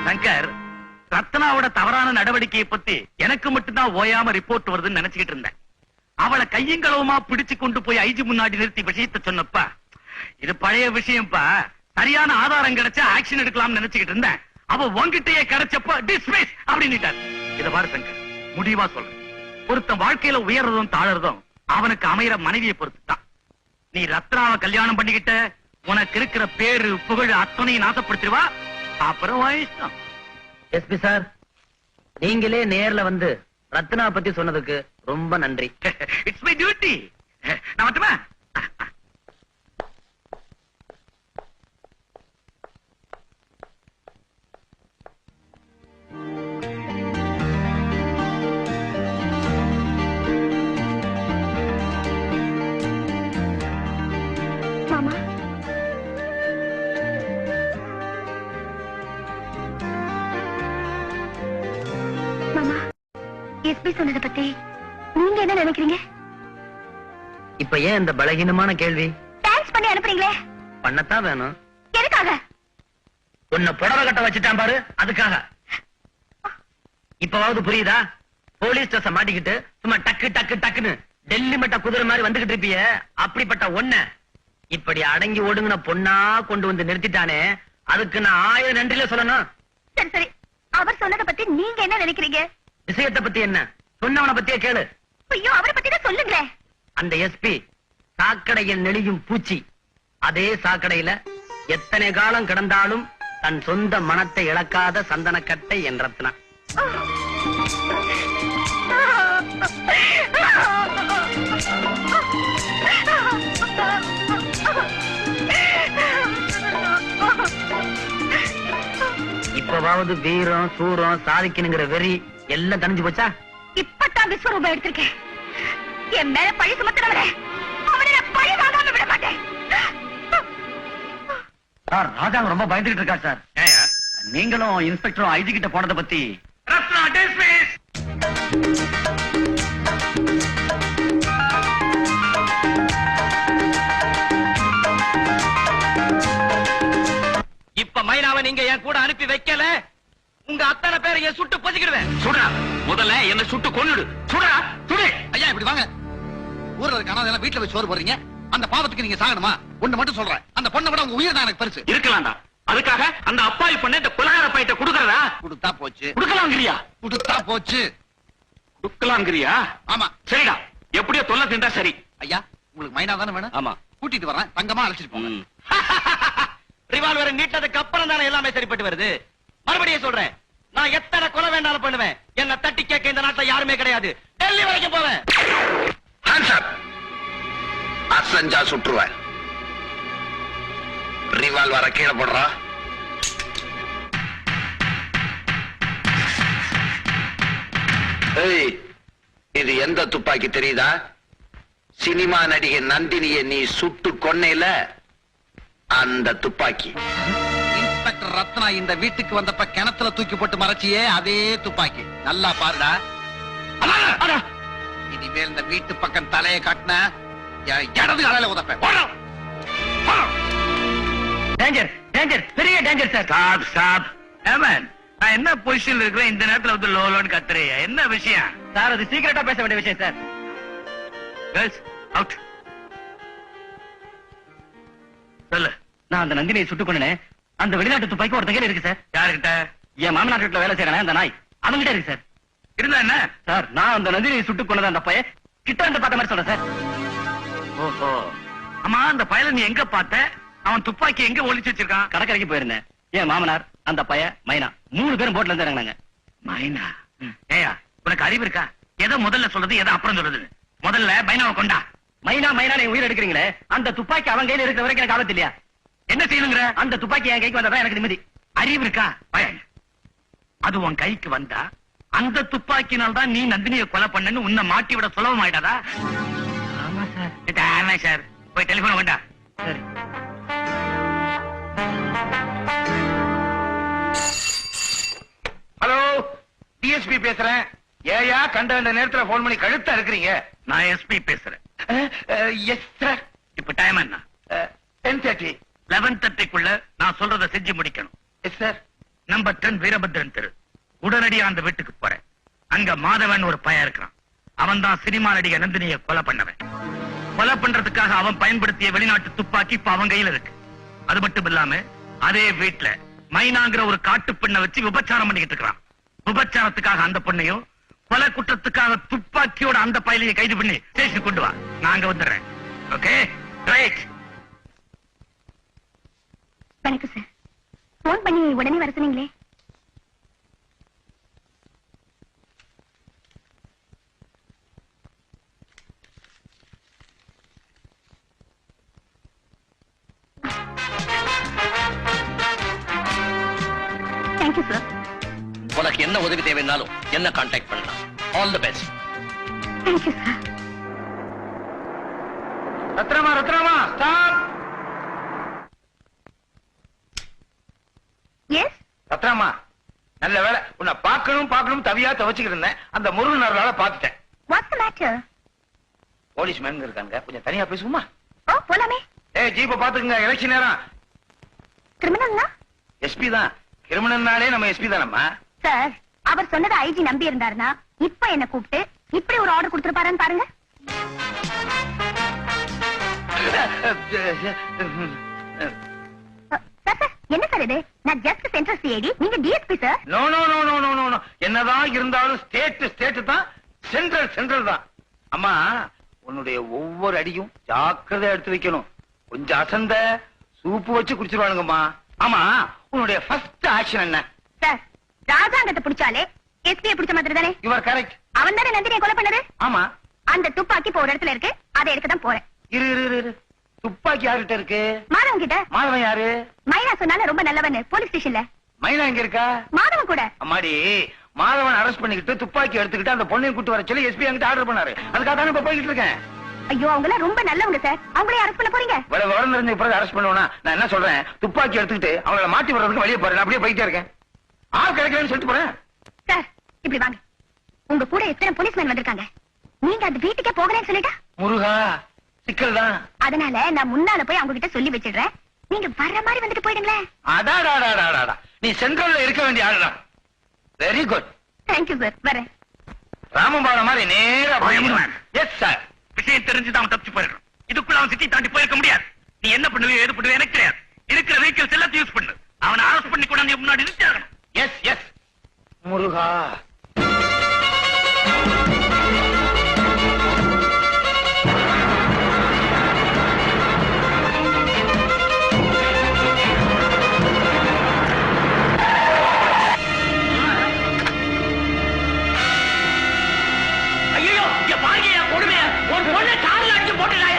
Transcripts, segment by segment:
சங்கர், ரத்னாவோட தவறான நடவடிக்கையை பத்தி எனக்கு மட்டும்தான் ஓயாம ரிப்போர்ட் வருதுன்னு நினைச்சுக்கிட்டு இருந்தேன். அவளை கையங்களவுமா பிடிச்சு கொண்டு போய் ஐஜி முன்னாடி நிறுத்தி விஷயத்தை சொன்னப்ப, இது பழைய விஷயம்ப்பா, சரியான ஆதாரம் கிடைச்சா ஆக்ஷன் எடுக்கலாம்னு நினைச்சுக்கிட்டு இருந்தேன். அவ உன்கிட்டயே கிடைச்சப்ப டிஸ்மிஸ் அப்படின்னுட்டார். இத பாரு சங்கர், முடிவா சொல்றேன், ஒருத்தன் வாழ்க்கையில உயர்றதும் தாழறதும் அவனுக்கு அமைகிற மனைவியை பொறுத்துதான். நீ ரத்னாவை கல்யாணம் பண்ணிக்கிட்ட உனக்கு இருக்கிற பேரு புகழ் அத்தனையும் நாசப்படுத்திடுவா. அப்புறம் இஷ்டம். எஸ்பி சார், நீங்களே நேர்ல வந்து ரத்னா பத்தி சொன்னதுக்கு ரொம்ப நன்றி. It's my duty. நான் மட்டுமா? மாமா, மாமா, எஸ்பி சொன்னதை பத்தி நீங்க என்ன நினைக்கிறீங்க? இப்ப ஏன் இந்த பலகீனமான கேள்வி? டான்ஸ் பண்ணி அனுப்புறீங்களே, பண்ணத்தான் வேணும். எதுக்காக? உன்னை புடவை கட்ட வச்சுட்டான் பாரு, அதுக்காக. இப்பவாவது புரியுதா? போலீஸ் ஸ்டேஷன் மாட்டிக்கிட்டு சும்மா டக்கு டக்கு டக்குன்னு டெல்லி மட்ட குதிரை மாதிரி வந்துகிட்டு இருப்பிய, அப்படிப்பட்ட ஒன்ன இப்படி அடங்கி ஒடுங்கின பொண்ணா கொண்டு வந்து நிறுத்திட்டானே, அதுக்கு நான் 1000 நன்றில சொல்லணும். சரி சரி, அவர் சொன்னதை பத்தி நீங்க என்ன நினைக்கிறீங்க? விஷயத்தை பத்தி என்ன, சொன்னவனை பத்தியே கேளு. ஐயோ, அவரை பத்தி தான் சொல்லுங்களேன். அந்த எஸ்பி சாக்கடையில் நெளியும் பூச்சி. அதே சாக்கடையில எத்தனை காலம் கிடந்தாலும் தன் சொந்த மனத்தை இழக்காத சந்தனக்கட்டை என் ரத்னா. இப்பவாவது வீரம் சூரம் சாதிக்கணுங்கிற வெறி எல்லாம் தணிஞ்சு போச்சா? இப்பதான் விஸ்வரூபம் எடுத்திருக்கேன். என் மேல பழி சுமத்துறவரை அவனை நான் பழி வாங்காம விட மாட்டேன். சார், ராஜாங்க ரொம்ப பயந்துகிட்டு இருக்கா சார். நீங்களும் இன்ஸ்பெக்டரும் ஐஜி கிட்ட போனதை பத்தி. ரத்னா டிஸ்மிஸ். இப்ப மைனாவை நீங்க என் கூட அனுப்பி வைக்கல, உங்க அத்தனை பேரை என் சுட்டு பொதிக்கிடுவேன். சுடா, முதல்ல என்ன சுட்டு கொன்னுடு. சுடா, சுடு. ஐயா இப்படி வாங்க. ஊர்ல இருக்க அனாதையெல்லாம் வீட்டுல போய் சோறு போடுறீங்க. அந்த பாவத்துக்கு நீங்க சாகணுமா? ஒண்ணு மட்டும் சொல்றேன், அந்த பொண்ணை விட உங்க உயிர் தான் எனக்கு பெருசு. இருக்கலாம்டா, அதுக்காக அந்த அப்பாவி பொண்ணை இந்த குலகார பையிட்ட குடுக்கறதா? கொடுத்தா போச்சு. குடுக்கலாங்கிறியா? கொடுத்தா போச்சு. குடுக்கலாங்கிறியா? ஆமா. சரிடா, எப்படியோ தொல்லை திண்டா சரி. ஐயா, உங்களுக்கு மைனா தானே வேணும்? ஆமா. கூட்டிட்டு வரேன், தங்கமா அழைச்சிட்டு போங்க. ரிவால்வர் நீட்டதுக்கு அப்புறம் தானே எல்லாமே சரிப்பட்டு வருது. மறுபடியும் சொல்றேன், நான் எத்தனை கொலை வேண்டாலும் பண்ணுவேன். என்ன தட்டி கேட்க இந்த நாட்டுல யாருமே கிடையாது. டெல்லி வரைக்கும் போவேன். அசஞ்சா சுற்றுவேன். ரிவால்வர கீழே போடுறா. இது எந்த துப்பாக்கி தெரியுதா? சினிமா நடிகை நந்தினியை நீ சுட்டு கொன்னையில அந்த துப்பாக்கி. இன்ஸ்பெக்டர் ரத்னா இந்த வீட்டுக்கு வந்தப்ப கிணத்துல தூக்கி போட்டு மறைச்சியே அதே துப்பாக்கி. நல்லா பாருடா. இனிமேல் இந்த வீட்டு பக்கம் தலையை காட்டின இடது காலையில உதப்பேன். டேஞ்சர், டேஞ்சர், பெரிய danger sir. Stop, stop. Yemen, நான் என்ன பொசிஷன்ல இருக்கிறேன், இந்த நேரத்துல வந்து லோ லோன்னு கத்துறியா? என்ன விஷயம்? சார், அது சீக்கிரட்டா பேச வேண்டிய விஷயம் சார். Girls out. சொல்லு. நான் அந்த நந்தினியை சுட்டு கொண்டேன். அந்த வெளிநாட்டு துப்பாக்கி ஒருத்தன் கையில இருக்கு சார். யாருக்கிட்ட? என் மாமனார் வீட்டுல வேலை செய்யறேன் அந்த நாய், அவன்கிட்ட இருக்கு சார். இருந்தா என்ன சார், நான் அந்த நந்தினியை சுட்டு கொண்டது அந்த பையன் கிட்ட வந்து பார்த்த மாதிரி சொல்றேன் சார். ஓஹோ. ஆமா, அந்த பயல நீ எங்க பார்த்த? அவன் துப்பாக்கி எங்க ஒளிச்சு வச்சிருக்கான்? கடற்கரைக்கு போயிருந்தேன். என் மாமனார், அந்த பையன், மைனா, 3 பேரும் போட்ல இருந்து இறங்கினாங்க. மைனா? ஏயா, உனக்கு அறிவு இருக்கா? எதை முதல்ல சொல்றது, எதை அப்புறம் சொல்றது? முதல்ல மைனாவை கொண்டா. மைனா மைனா நீ உயிர் எடுக்கிறீங்களே, அந்த துப்பாக்கி அவன் கையில இருக்கிற வரைக்கும் எனக்கு ஆபத்து இல்லையா? என்ன செய்யணுங்கிற? அந்த துப்பாக்கி என் கைக்கு வந்ததான் எனக்கு நிம்மதி. அறிவு இருக்கா? பயம். அது உன் கைக்கு வந்தா அந்த துப்பாக்கினால் தான் நீ நந்தினியை கொலை பண்ணன்னு உன்னை மாட்டி விட சுலபமாயிடாதா? ஆமா சார். ஆமா சார். போய் டெலிபோன் கொண்டா. சரி. ஹலோ, டிஎஸ்பி பேசுறேன். ஏயா கண்ட நேரத்துல போன் பண்ணி கழுத்தா இருக்கிறீங்க? நான் எஸ்பி பேசுறேன். Yes sir. இப்ப டைம் என்ன? 10:30. 11:30க்குள்ள நான் சொல்றதை செஞ்சு முடிக்கணும். Yes sir. நம்பர் 10 வீரபத்ரன் தெரு. உடனடியா அந்த வீட்டுக்கு போறேன். அங்க மாதவன் ஒரு பையன் இருக்கிறான். அவன் தான் சினிமா நடிகை நந்தினியை கொலை பண்ணவன். கொலை பண்றதுக்காக அவன் பயன்படுத்திய வெளிநாட்டு துப்பாக்கி இப்ப அவன் கையில இருக்கு. அது மட்டும் இல்லாம அதே வீட்டுல மைனாங்கிற ஒரு காட்டு பெண்ணை வச்சு விபச்சாரம் பண்ணிக்கிட்டு இருக்கிறான். விபச்சாரத்துக்காக அந்த பொண்ணையும், கொலை குற்றத்துக்காக துப்பாக்கியோட அந்த பையனையும் கைது பண்ணி ஸ்டேஷன் கொண்டு வா. நான் அங்க வந்துடுறேன். Okay right. வணக்கம் சார். போன் பண்ணி உடனே வர சொன்னீங்களே. Thank you sir. உனக்கு என்ன உதவி தேவைன்னாலும் என்ன கான்டாக்ட் பண்ணலாம். All the best. Thank you sir. ரத்னமா ரத்னமா ஸ்டாப். எஸ் ரத்னமா, நல்ல வேளை உன்னை பார்க்கணும் தவியா தவச்சுக்கிட்டு இருந்தேன். அந்த முருகனால பாத்துட்டேன். What's the matter? Police man இருக்காங்க, கொஞ்சம் தனியா பேசுவோமா? ஓ போலாமே. ஜீப்ப பாத்துக்குங்க. எலெக்ஷன் நேரம். கிரிமினல்னா? எஸ்பி தான். கிரிமினல்னாலே நம்ம எஸ்பி தானம்மா. சார், அவர் சொன்னதை ஐஜி நம்பி இருந்தாருன்னா இப்ப என்ன கூப்பிட்டு இப்படி ஒரு ஆர்டர் கொடுத்திருப்பாருன்னு பாருங்க. சார் என்ன சார் இது? நான் ஜஸ்ட் சென்ட்ரல் சிஐடி, நீங்க DSP sir. No no no no no no. என்னதான் இருந்தாலும் ஸ்டேட் தான். சென்ட்ரல் தான். அம்மா, உன்னுடைய ஒவ்வொரு அடியும் ஜாக்கிரதை எடுத்து வைக்கணும். கொஞ்சம் அசந்த சூப்பு வச்சு குடிச்சிருவானுங்கம்மா. ஆமா, உன்னுடைய ஃபர்ஸ்ட் ஆக்ஷன் என்ன? சார், ராஜாங்கத்தை பிடிச்சாலே எஸ்பியை பிடிச்ச மாதிரி தானே? You are correct. அவன் தானே நந்தினியை கொலை பண்ணது? ஆமா. அந்த துப்பாக்கி இப்ப ஒரு இடத்துல இருக்கு, அதை எடுக்க தான் போறேன். இரு. துப்பாக்கி யார்கிட்ட இருக்கு? மாதவன் கிட்ட. மாதவன் யாரு? மைனா சொன்னால ரொம்ப நல்லவன் போலீஸ் ஸ்டேஷன்ல. மைனா எங்க இருக்கா? மாதவன் கூட. அம்மாடி, மாதவன் அரெஸ்ட் பண்ணிக்கிட்டு துப்பாக்கி எடுத்துக்கிட்டு அந்த பொண்ணையும் கூட்டு வர சொல்லி எஸ்பி என்கிட்ட ஆர்டர் பண்ணாரு. அதுக்காக தானே இப்ப போய்கிட்டு இருக்கேன். ஐயோ, அவங்க எல்லாம் ரொம்ப நல்லவங்க சார். அவங்களே அரெஸ்ட் பண்ண போறீங்க? விவரம் தெரிஞ்ச பிறகு அரெஸ்ட் பண்ணுவேனா? நான் என்ன சொல்றேன், துப்பாக்கி எடுத்துக்கிட்டு அவங்கள மாட்டி வர்றதுக்கு வெளியே போறேன். அப்படியே போயிட்டே இருக்கேன். ஆள் கிடைக்கலன்னு சொல்லிட்டு போறேன். சார், இப்படி வாங்க. உங்க கூட எத்தனை போலீஸ்மேன் வந்திருக்காங்க. நீங்க அந்த வீட்டுக்கே போகலன்னு சொல்லிட்டா முருகா, சிக்கல் தான். அதனால நான் முன்னால போய் அவங்க கிட்ட சொல்லி வச்சிடுறேன். நீங்க வர்ற மாதிரி வந்துட்டு போயிடுங்களேன். அடாடாடாடாடா, நீ சென்ட்ரல்ல இருக்க வேண்டிய ஆளுதான். Very good. Thank you sir. வரேன். ராமபாலம் மாதிரி நேரா போயிடுவேன். Yes sir. விஷயம் தெரிஞ்சுதான் அவன் தப்பிச்சு போயிடுறான். இதுக்குள்ள அவன் சிட்டி தாண்டி போயிருக்க முடியாது. நீ என்ன பண்ணுவீங்க, எது பண்ணுவீங்க எனக்கு தெரியாது. இருக்கிற வெஹிக்கிள்ஸ் எல்லாத்தையும் யூஸ் பண்ணு. அவனை அரெஸ்ட் பண்ணி கூட நீ முன்னாடி நிறுத்தியாகணும். எஸ் முருகா. ஐயோ, இங்க பாருங்க, என் கொடுமைய ஒரு பொண்ணை கார்ல அடிச்சு போட்டுட்டாங்க.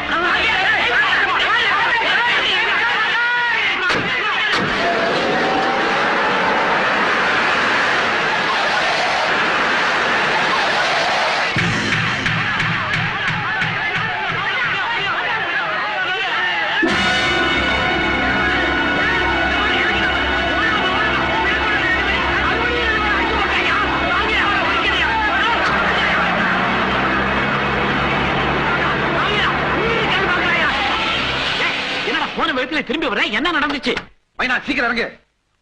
போன விதத்துல திரும்பி வர என்ன நடந்துச்சு? மைனா, சீக்கிரம் இறங்கு.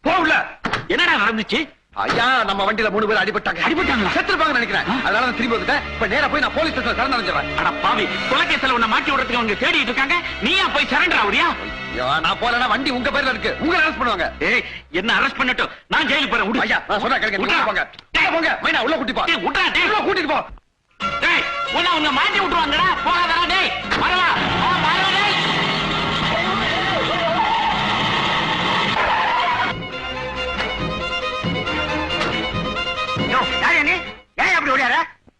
போகல. என்னடா நடந்துச்சு? ஐயா, நம்ம வண்டியில 3 பேர் அடிபட்டாங்க. அடிபட்டாங்களா? செத்துருப்பாங்கன்னு நினைக்கிறேன். அதனால நான் திரும்பி வந்துட்டேன். இப்ப நேரா போய் நான் போலீஸ் ஸ்டேஷன்ல சரண் அடைஞ்சிடறேன். அட பாவி, கொலைகேஸ்ல உன்னை மாட்டி விடுறதுக்கு அவங்க தேடிட்டு இருக்காங்க. நீயா போய் சரண்டர் ஆகுறியா? ஐயோ, நான் போலனா வண்டி உங்க பேர்ல இருக்கு. உங்களை அரெஸ்ட் பண்ணுவாங்க. ஏய், என்ன அரெஸ்ட் பண்ணட்டும், நான் ஜெயிலுக்கு போறேன். விடு. ஐயா, நான் சொன்னா கேளுங்க. நீங்க போங்க. நீங்க போங்க. மைனா, உள்ள கூட்டி போ. டேய், விட்றா, டேய். உள்ள கூட்டிட்டு போ. டேய், உன்னை அவங்க மாட்டி விட்டுருவாங்கடா. போகாதடா டேய். வரவா? வரவா டேய்.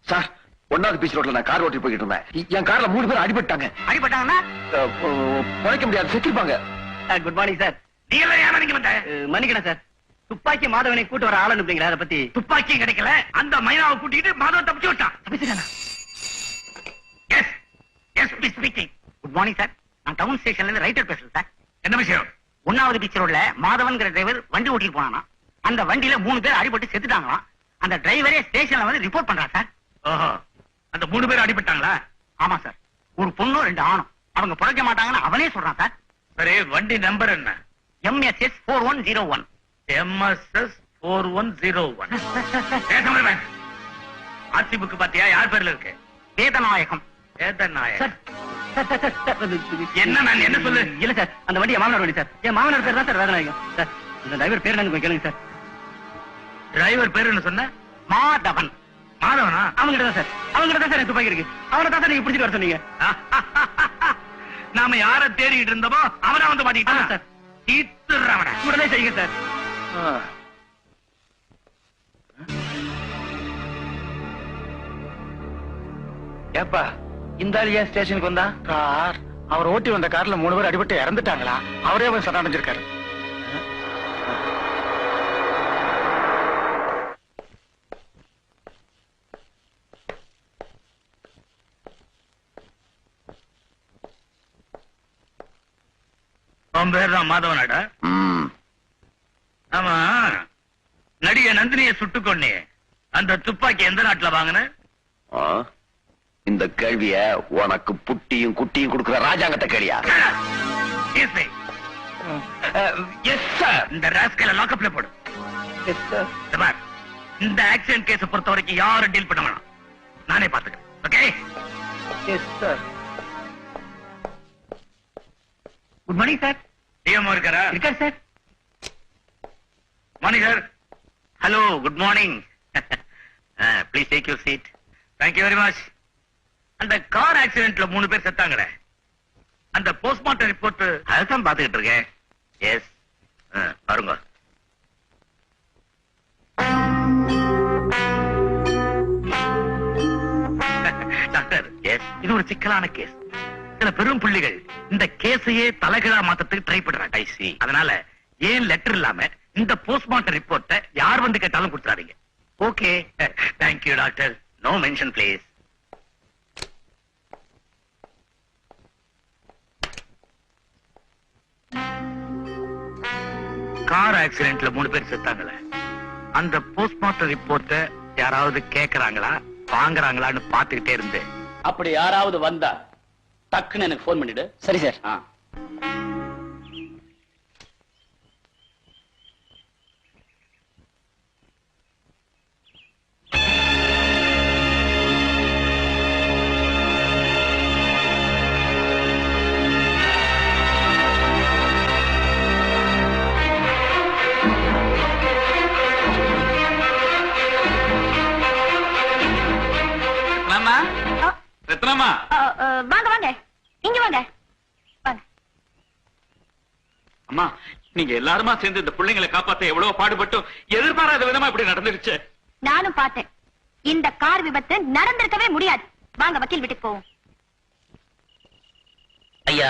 சார், 1வது பீச் ரோட்ல நான் கார் ஓட்டி போயிட்டு இருந்தேன். என் கார்ல 3 பேர் அடிபட்டாங்க. அடிபட்டாங்கன்னா குறைக்க முடியாது, செத்துருப்பாங்க. Good morning sir. நீங்க எல்லாம் ஏன் நீங்க வந்த? மன்னிக்கணும் சார். துப்பாக்கி மாதவனை கூட்டு வர ஆள் அனுப்புறீங்களா? அதை பத்தி துப்பாக்கியும் கிடைக்கல. அந்த மைனாவை கூட்டிட்டு மாதவன் தப்பிச்சு விட்டான். தப்பிச்சுட்டானா? Yes SP speaking. Good morning sir. நான் டவுன் ஸ்டேஷன்ல இருந்து ரைட்டர் பேசுறேன் சார். என்ன விஷயம்? 1வது பீச் ரோட்ல மாதவன்கிற டிரைவர் வண்டி ஓட்டிட்டு போனானா. அந்த வண்டியில 3 பேர் அடிபட்டு செத்துட்டாங்களாம். அந்த டிரைவரே ஸ்டேஷன்ல வந்து ரிப்போர்ட் பண்றா சார். ஓஹோ, அந்த 3 பேர் அடிபட்டாங்களா? ஆமா சார். ஒரு பொண்ணும் 2 ஆணும். அவங்க பிழைக்க மாட்டாங்கன்னு அவனே சொல்றான் சார். சரி, வண்டி நம்பர் என்ன? MSS 4101. MSS 4101. ஆர்சி புக் பாத்தியா? யார் பேர்ல இருக்கு? வேதநாயகம். வேதநாயகம். சார் என்ன நான் என்ன சொல்லு? இல்ல சார், அந்த வண்டி என் மாமனார் வண்டி சார். என் மாமனார் பேர் தான் சார் வேதநாயகம். சார் இந்த டிரைவர் பேர் என்னன்னு கேளுங்க சார். டிரைவர் பேர் என்ன சொன்ன? மாதவன். மாதவனா? அவங்ககிட்ட தான் சார், அவங்ககிட்ட தான் சார் எனக்கு துப்பாக்கி இருக்கு. அவனை தான் சார் நீங்க பிடிச்சிட்டு வர சொன்னீங்க. நாம யார தேடிட்டு இருந்தோமோ அவனா வந்து ஆமா மாட்டிக்கிட்டான் சார். தீத்துறா அவனை. உடனே செய்யுங்க சார். ஏப்பா இந்த ஆள் ஏன் ஸ்டேஷனுக்கு வந்தா? கார் அவர் ஓட்டி வந்த கார்ல 3 பேர் அடிபட்டு இறந்துட்டாங்களா? அவரே போய் சரணடைஞ்சிருக்காரு. அவன் பேர் தான் மாதவனாடா. ஆமா, நடிகை நந்தினியை சுட்டு கொன்னே அந்த துப்பாக்கி எந்த நாட்டுல வாங்கின? இந்த கேள்விய உனக்கு புட்டியும் குட்டியும் கொடுக்கிற ராஜாங்கத்தை கேளியா? Yes sir. இந்த ராஸ்கல லாக்அப்ல போடு. Yes sir. இந்த பார், இந்த ஆக்சிடென்ட் கேஸ் பொறுத்த வரைக்கும் யாரும் டீல் பண்ண வேணாம், நானே பாத்துக்கிறேன். Okay? Yes sir. Good morning sir. DMO இருக்காரா? இருக்கார் sir. Morning sir. Hello, good morning. Please take your seat. Thank you very much. அந்த கார் ஆக்சிடென்ட்ல 3 பேர் செத்தாங்களே, அந்த போஸ்ட்மார்ட்டம் ரிப்போர்ட் அதான் பாத்துக்கிட்டு இருக்கேன். எஸ், பாருங்க. டாக்டர், எஸ், இது ஒரு சிக்கலான கேஸ். சில பெரும் புள்ளிகள் இந்த கேஸையே தலைகீழா மாத்தத்துக்கு ட்ரை பண்றாங்க. ஐசி. அதனால ஏன் லெட்டர் இல்லாம இந்த போஸ்ட்மார்ட்டம் ரிப்போர்ட்டை யார் வந்து கேட்டாலும் கொடுத்துறாதீங்க. Okay? Thank you doctor. No mention please. Car ஆக்சிடென்ட்ல 3 பேர் செத்தாங்களே, அந்த போஸ்ட்மார்ட்டம் ரிப்போர்ட்டை யாராவது கேக்குறாங்களா வாங்குறாங்களான்னு பாத்துக்கிட்டே இருந்து, அப்படி யாராவது வந்தா டக்குன்னு எனக்கு போன் பண்ணிடு. சரி சார். ரத்னம்மா, வாங்க வாங்க, இங்க வாங்க வாங்க. அம்மா, நீங்க எல்லாருமா சேர்ந்து இந்த பிள்ளைங்களை காப்பாத்த எவ்வளவு பாடுபட்டும் எதிர்பாராத விதமா இப்படி நடந்துருச்சு. நானும் பார்த்தேன். இந்த கார் விபத்து நடந்திருக்கவே முடியாது. வாங்க வக்கீல் வீட்டுக்கு போவோம். ஐயா,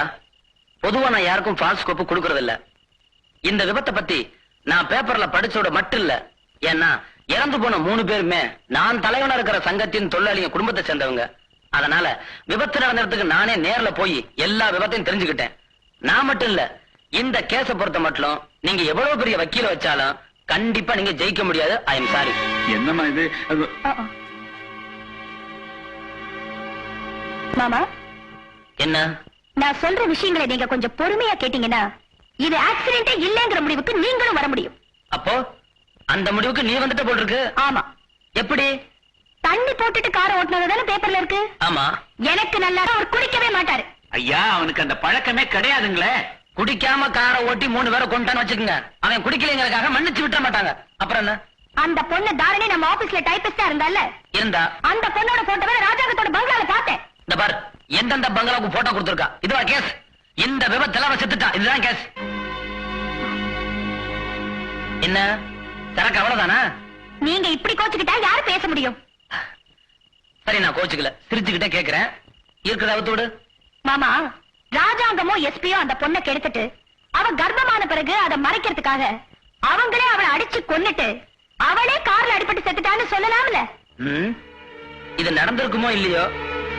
பொதுவா நான் யாருக்கும் ஃபால்ஸ் கோப்பு கொடுக்கறது இல்ல. இந்த விபத்தை பத்தி நான் பேப்பர்ல படிச்சோட மட்டும் இல்ல, ஏன்னா இறந்து போன 3 பேருமே நான் தலைவனா இருக்கிற சங்கத்தின் தொழிலாளிங்க குடும்பத்தை சேர்ந்தவங்க. அதனால விபத்து நடந்ததுக்கு நானே நேர்ல போய் எல்லா விபத்தையும் தெரிஞ்சுக்கிட்டேன். நான் மட்டும் இல்ல, இந்த கேஸ பொறுத்த மட்டும் நீங்க எவ்வளவு பெரிய வக்கீல வச்சாலும் கண்டிப்பா நீங்க ஜெயிக்க முடியாது. I am sorry. என்னம்மா இது? மாமா, என்ன? நான் சொல்ற விஷயங்களை நீங்க கொஞ்சம் பொறுமையா கேட்டீங்கன்னா இது ஆக்சிடென்டே இல்லங்கிற முடிவுக்கு நீங்களும் வர முடியும். அப்போ அந்த முடிவுக்கு நீ வந்துட்டு போட்டிருக்கு. ஆமா. எப்படி? தண்ணி போட்டுட்டு காரை ஓட்டுனதுதானே பேப்பர்ல இருக்கு. ஆமா. எனக்கு நல்லா அவர் குடிக்கவே மாட்டாரு. ஐயா, அவனுக்கு அந்த பழக்கமே கிடையாதுங்களே. குடிக்காம காரை ஓட்டி 3 பேரை கொண்டான்னு வச்சுக்கோங்க, அவன் குடிக்கலைங்கிறதுக்காக மன்னிச்சு விட்ட மாட்டாங்க. அப்புறம் என்ன? அந்த பொண்ணு தாரணி நம்ம ஆபீஸ்ல டைபிஸ்டா இருந்தால, இருந்தா அந்த பொண்ணோட போட்டோவை ராஜாங்கத்தோட பங்களால பார்த்தேன். இந்த பார், எந்தெந்த பங்களாவுக்கு போட்டோ கொடுத்திருக்கா, இதுவா கேஸ்? இந்த விபத்துல அவன் செத்துட்டா, இதுதான் கேஸ். என்ன சரக்கு அவ்வளவுதானா? நீங்க இப்படி கோச்சுக்கிட்டா யாரு பேச முடியும்? சரி, நான் கோச்சுக்கல, சிரிச்சுக்கிட்டே கேக்குறேன். இருக்கிறத அவுத்தோடு. மாமா, ராஜாங்கமோ எஸ்பியோ அந்த பொண்ணை கெடுத்துட்டு அவ கர்ப்பமான பிறகு அதை மறைக்கிறதுக்காக அவங்களே அவளை அடிச்சு கொன்னுட்டு அவளே கார்ல அடிபட்டு செத்துட்டான்னு சொல்லலாம்ல. இது நடந்திருக்குமோ இல்லையோ,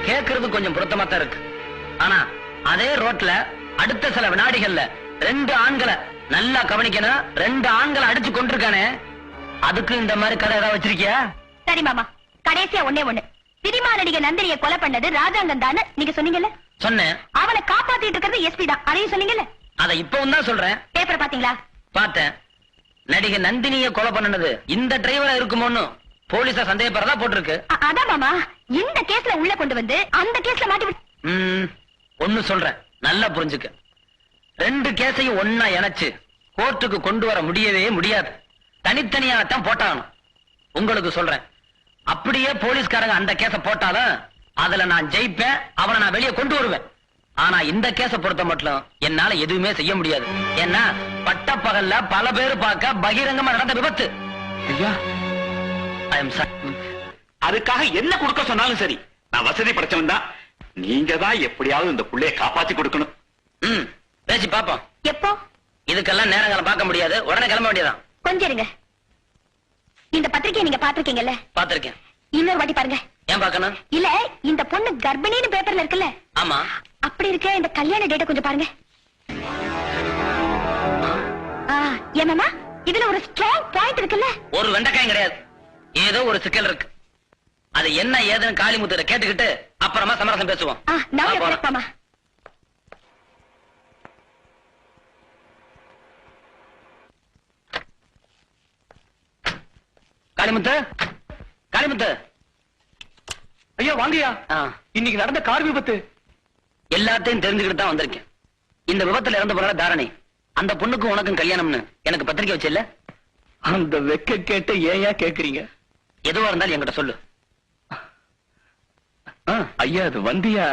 கேக்குறது கொஞ்சம் பொருத்தமா தான் இருக்கு. ஆனா அதே ரோட்ல அடுத்த சில வினாடிகள்ல 2 ஆண்களை நல்லா கவனிக்கணும், 2 ஆண்களை அடிச்சு கொண்டிருக்கானே, அதுக்கு இந்த மாதிரி கதை ஏதாவது வச்சிருக்கியா? சரி மாமா, கடைசியா ஒண்ணே ஒண்ணு. சினிமா நடிகை நந்தினியை கொலை பண்ணது ராஜாங்கம் தானே நீங்க சொன்னீங்கல்ல? சொன்னேன். அவனை காப்பாத்திட்டு இருக்கிறது எஸ்பி தான், அதையும் சொன்னீங்கல்ல? அதை இப்பவும் தான் சொல்றேன். பேப்பர் பாத்தீங்களா? பார்த்தேன். நடிகை நந்தினிய கொலை பண்ணுனது இந்த டிரைவரா இருக்குமோன்னு போலீஸா சந்தேகப்படுறதா போட்டிருக்கு. அதான் மாமா, இந்த கேஸ்ல உள்ள கொண்டு வந்து அந்த கேஸ்ல மாட்டி விட்டு. ஒண்ணு சொல்றேன், நல்லா புரிஞ்சுக்க. 2 கேஸையும் ஒன்னா இணைச்சு கோர்ட்டுக்கு கொண்டு வர முடியவே முடியாது. தனித்தனியாத்தான் போட்டாகணும். உங்களுக்கு சொல்றேன், அப்படியே போலீஸ்காரங்க அந்த கேஸ போட்டாலும் அதுல நான் ஜெயிப்பேன், அவனை நான் வெளியே கொண்டு வருவேன். ஆனா இந்த கேஸ பொறுத்த மட்டும் என்னால எதுவுமே செய்ய முடியாது. ஏன்னா பட்ட பகல்ல பல பேர் பார்க்க பகிரங்கமா நடந்த விபத்து. ஐயா, ஐ எம் அதுக்காக என்ன கொடுக்க சொன்னாலும் சரி, நான் வசதி படைச்சவன் தான். நீங்க தான் எப்படியாவது இந்த புள்ளைய காப்பாத்தி கொடுக்கணும். பேசி பாப்போம். எப்போ? இதுக்கெல்லாம் நேரங்களை பார்க்க முடியாது, உடனே கிளம்ப வேண்டியதான். கொஞ்சம் இருங்க. இந்த பத்திரிக்கையை நீங்க பாத்திருக்கீங்கல்ல? பாத்திருக்கேன். இன்னொரு வாட்டி பாருங்க. ஏன் பாக்கணும்? இல்ல, இந்த பொண்ணு கர்ப்பிணின்னு பேப்பர்ல இருக்குல்ல? ஆமா. அப்படி இருக்க இந்த கல்யாண டேட்டை கொஞ்சம் பாருங்க. ஏமாமா, இதுல ஒரு ஸ்ட்ராங் பாயிண்ட் இருக்குல்ல? ஒரு வெண்டைக்காயும் கிடையாது, ஏதோ ஒரு சிக்கல் இருக்கு. அது என்ன ஏதுன்னு காளிமுத்திர கேட்டுக்கிட்டு அப்புறமா சமரசம் பேசுவோம். நான் போறேன். காளிமுத்து, காளிமுத்து. ஐயா வாங்கய்யா. இன்னைக்கு நடந்த கார் விபத்து எல்லாத்தையும் தெரிஞ்சுக்கிட்டு தான் வந்திருக்கேன். இந்த விபத்துல இறந்து போற தாரணி, அந்த பொண்ணுக்கும் உனக்கும் கல்யாணம்னு எனக்கு பத்திரிக்கை வச்சல. அந்த வெக்க கேட்டு ஏயா கேக்குறீங்க? எதுவா இருந்தாலும் என்கிட்ட சொல்லு. ஐயா, அது வந்தியா?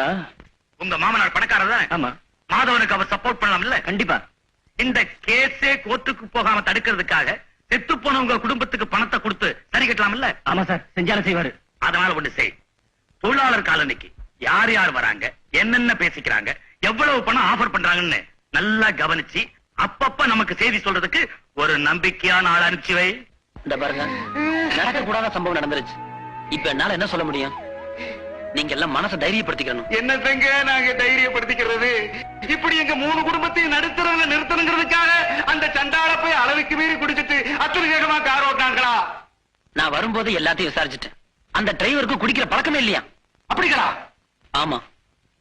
உங்க மாமனார் பணக்காரர் தான். ஆமா. மாதவனுக்கு அவர் சப்போர்ட் பண்ணலாம்ல? கண்டிப்பா. இந்த கேஸே கோர்ட்டுக்கு போகாம தடுக்கிறதுக்காக செத்து போன உங்க குடும்பத்துக்கு பணத்தை கொடுத்து சரி கட்டலாம்ல? ஆமா சார், செஞ்சாலும் செய்வாரு. அதனால ஒண்ணு செய். தொழிலாளர் காலனிக்கு யார் யார் வராங்க, என்னென்ன பேசிக்கிறாங்க, எவ்வளவு பணம் ஆஃபர் பண்றாங்கன்னு நல்லா கவனிச்சு அப்பப்ப நமக்கு செய்தி சொல்றதுக்கு ஒரு நம்பிக்கையான ஆள் அனுப்பிச்சு வை. இந்த பாருங்க, நடக்க கூடாத சம்பவம் நடந்துருச்சு. இப்ப என்னால என்ன சொல்ல முடியும்? நீங்க எல்லாம் மனசை தைரியப்படுத்திக்கணும். என்னத்தங்க நாங்க தைரியப்படுத்திக்கிறது? இப்படி எங்க 3 குடும்பத்தையும் நடுத்தரங்க நிறுத்தணுங்கிறதுக்காக அந்த சண்டாள போய் அளவுக்கு மீறி குடிச்சிட்டு அத்தனை வேகமா கார் ஓட்டாங்களா? நான் வரும்போது எல்லாத்தையும் விசாரிச்சுட்டேன். அந்த டிரைவருக்கு குடிக்கிற பழக்கமே இல்லையா? அப்படிங்களா? ஆமா,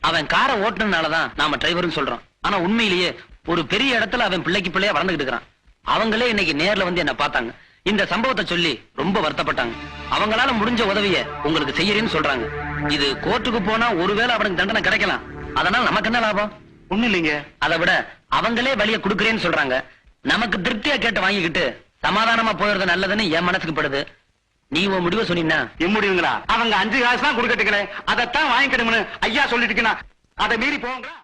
அவன் காரை ஓட்டுனதுனாலதான் நாம டிரைவர்னு சொல்றோம். ஆனா உண்மையிலேயே ஒரு பெரிய இடத்துல அவன் பிள்ளைக்கு பிள்ளையா வளர்ந்துகிட்டு இருக்கிறான். அவங்களே இன்னைக்கு நேர்ல வந்து என்ன பார்த்தாங்க. இந்த சம்பவத்தை சொல்லி ரொம்ப வருத்தப்பட்டாங்க. அவங்களால முடிஞ்ச உதவிய உங்களுக்கு செய்யறேன்னு சொல்றாங்க. இது கோர்ட்டுக்கு போனா ஒருவேளை அவனுக்கு தண்டனை கிடைக்கலாம். அதனால நமக்கு என்ன லாபம்? ஒண்ணு இல்லைங்க. அதை விட அவங்களே வழிய குடுக்கறேன்னு சொல்றாங்க. நமக்கு திருப்தியா கேட்டு வாங்கிக்கிட்டு சமாதானமா போயிடுறது நல்லதுன்னு என் மனசுக்கு படுது. நீ உன் முடிவை சொன்னீங்கன்னா? என் முடிவுங்களா? அவங்க 5 காசு தான் கொடுக்கட்டுங்களே, அதைத்தான் வாங்கிக்கணும்னு ஐயா சொல்லிட்டு அதை மீறி போங்களா?